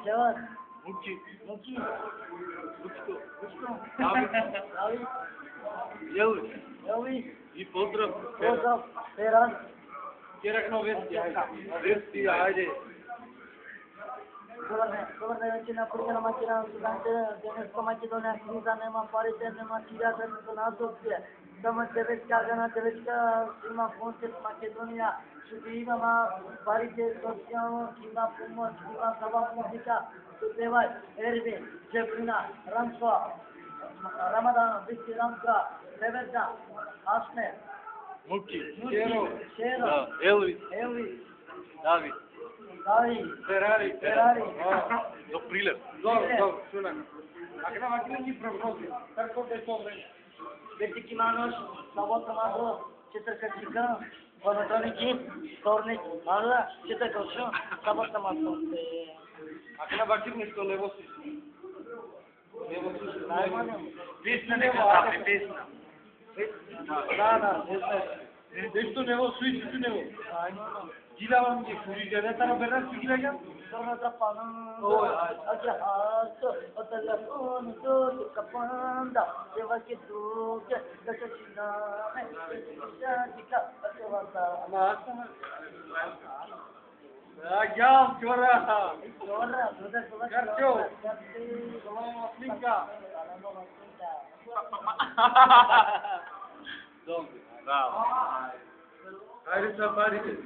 Cevat. Muki. David. Jelvi. I pozdrav. Peran. Direktno vesti, ajde. Govorne većina primjera makina studente, Денеска Македонија криза, нема парите, нема кијата, нема надопсија. Само девечка има концерт Македонија, што има парите, социјално, има помош, има забав музика, певај, Ервин, Джефрина, Рамсо, Рамадан, Бисти Рамска, Северда, Ашне, Муки, Шеро, Елвис, Давид, Ферари. До прилеп. Добро, шунак. Акна макина ни прогнози. Како е тоа време? Бетики Мануш, Сабота Мадро, Четркачика, Панатоники, Вторник, Мадро, Четркачо, Сабота Мадро. Акна бакир нешто лево си. Песна нека направи, песна. Да, нешто нево, суицидо нево. Gidavам ги фурижене, тара бернат си гилегам? Дорната пананда, аджахато, отелефонито, капанда, севаки дуке, качачинаме, качачика, качавата. Ама аз съм... Гям, чора! Карчо! Салама слика! Добре. Браво. Хайде са парите.